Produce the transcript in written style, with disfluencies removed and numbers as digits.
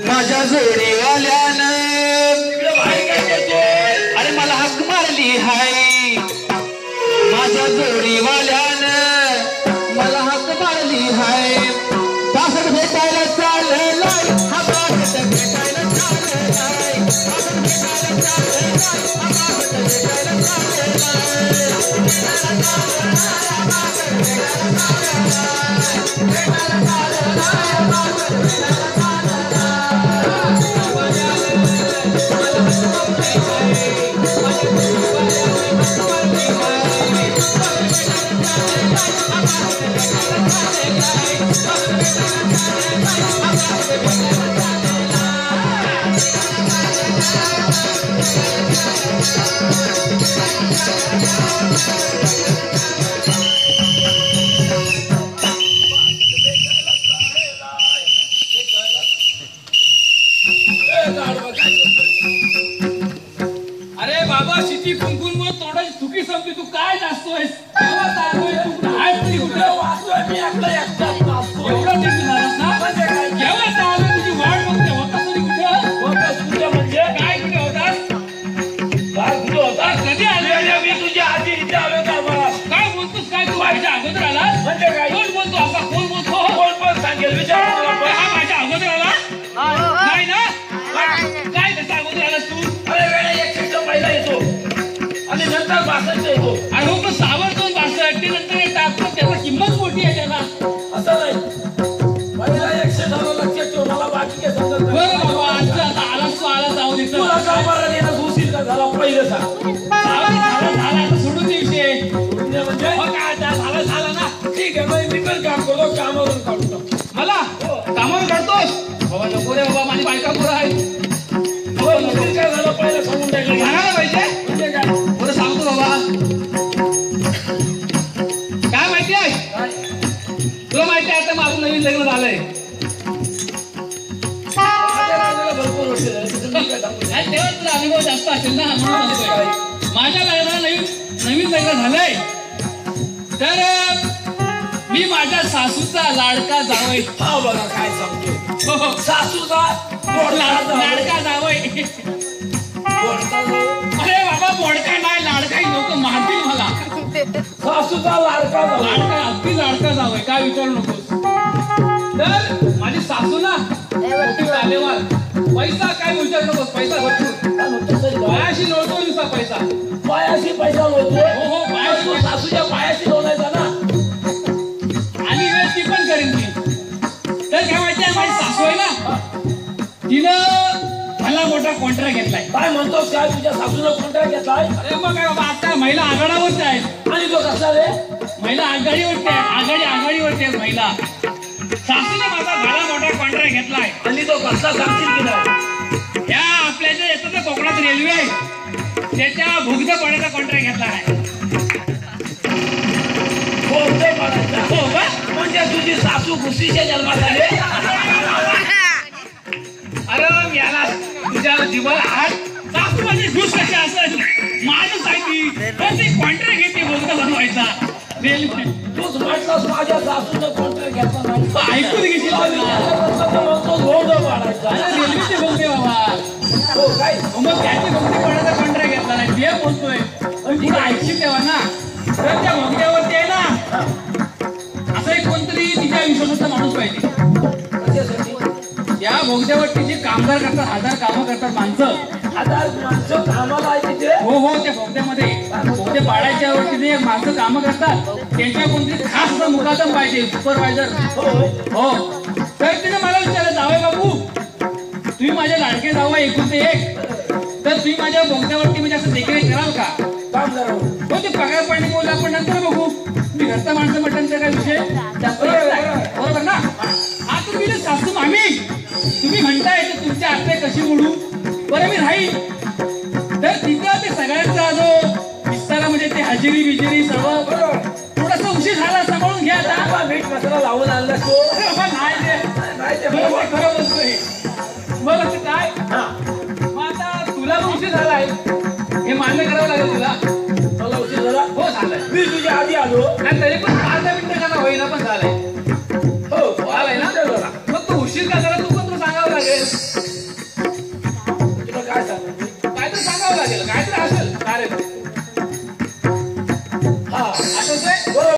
माझ्या जोडीवाल्यानं अरे मला हाक मारली हाय माझ्या जोडीवाल्यानं मला हाक मारली हाय तासत भेटायला चाललाय हा तासत भेटायला चाललाय तासत भेटायला चाललाय हा तासत भेटायला किंमत मोठी आहे त्याला असं नाही पहिला 100 लक्षात ठेव मला बाकी काय समजत नाही बरं बाबा आला जाऊ दे तुला काय बरं देणं उशीर का झाला पहिलं सांग झाला आता सोडून दे विषय म्हणजे काय झाला ना ठीक आहे मी पण काम करतो कामावरून काढतो मला कामावर काढतोस बाबा नको रे बाबा माझी बायका पुढं आहे काय झालं पहिलं सांगून टाकलं सांगायला पाहिजे म्हणजे काय बरं सांगतो बाबा तुला माहिती आहे आता माझं नवीन लग्न झालंय तेव्हा तुला अनुभव जास्त असेल ना माझ्या लग्नाला नवीन लग्न झालंय तर मी माझ्या सासूचा लाडका जावई बघा काय सांगतो सासूचा लाडका जावई अरे बाबा मोडका नाही लाडका लोक मारतील मला सासूचा लाडका अगदी लाडका जावंय काय विचारू नकोस तर माझी सासू ना मोठी तालेवाल पैसा काय विचारू नकोस पैसा भरपूर पायाशी लोटतो नुसता पैसा पायाशी पैसा लोटतो हो पायाशी सासूच्या पायाशी लोटायचा ना आणि वेळ ती पण करेन ती तर काय माहिती आहे माझी सासू आहे ना तिनं मला मोठा कॉन्ट्रॅक्ट घेतलाय काय म्हणतोस काय तुझ्या सासूला कॉन्ट्रॅक्ट घेतलाय अरे मग काय बाबा आता महिला आघाडावरती आहेत आणि तो कसला रे महिला आघाडीवरती आहेत आघाडीवरती आहेत महिला सासूने माझा भला मोठा कॉन्ट्रॅक्ट घेतलाय आणि तो कसला सांगतील की नाही या आपल्या जे येतात ना कोकणात रेल्वे आहे त्याच्या भोगदे पाण्याचा कॉन्ट्रॅक्ट घेतला आहे भोगदे पाण्याचा हो का म्हणजे तुझी सासू घुशीच्या जन्मात आले अरे याला तुझ्या जीवाला हात सासू माझी घुस कशी असेल माणूस आहे ती कॉन्ट्रॅक्ट घेते भोगदा बनवायचा रेल्वे तूच म्हटलंस माझ्या सासूचं कॉन्ट्रॅक्ट घेतला नाही ऐकून घेशील रेल्वेचे भोगदे बाबा हो काय मग त्याचे भोगदे पाण्याचा कॉन्ट्रॅक्ट घेतला नाही ते बोलतोय तुला ऐकशील तेव्हा ना तर त्या भोगद्यावरती आहे ना असं एक कोणतरी तिच्या विश्वासाचा माणूस पाहिजे त्या भोगद्यावरती जे कामगार करतात 1000 कामं करतात माणसं 1000 माणसं कामाला आहे तिथे हो त्या भोगद्यामध्ये भोगदे पाडायच्यावरती जे माणसं कामं करतात त्यांच्या कोणतरी खास असं मुकादम पाहिजे सुपरवायझर हो तर तिने मला विचारलं जावई बाबू तुम्ही एकूण ते एक. तर तुम्ही माझ्या बोगद्यावरती म्हणजे असं देखरेख कराल का? काम करा हो ते पगार पाणी बोलला आपण नंतर बघू. मी घरचा माणसं म्हटल्यानंतर काय विषय जास्त बरोबर ना? आता तुम्ही सासू मामी तुम्ही म्हणताय तर तुमच्या आत्या कशी बोलू बरं मी राहील. तर तिथं ते सगळ्यांचा जो विस्तारा म्हणजे ते हजेरी बिजेरी सर्व थोडासा उशीर झाला सांभाळून घ्या आता. मीठ मसाला लावून आणला तो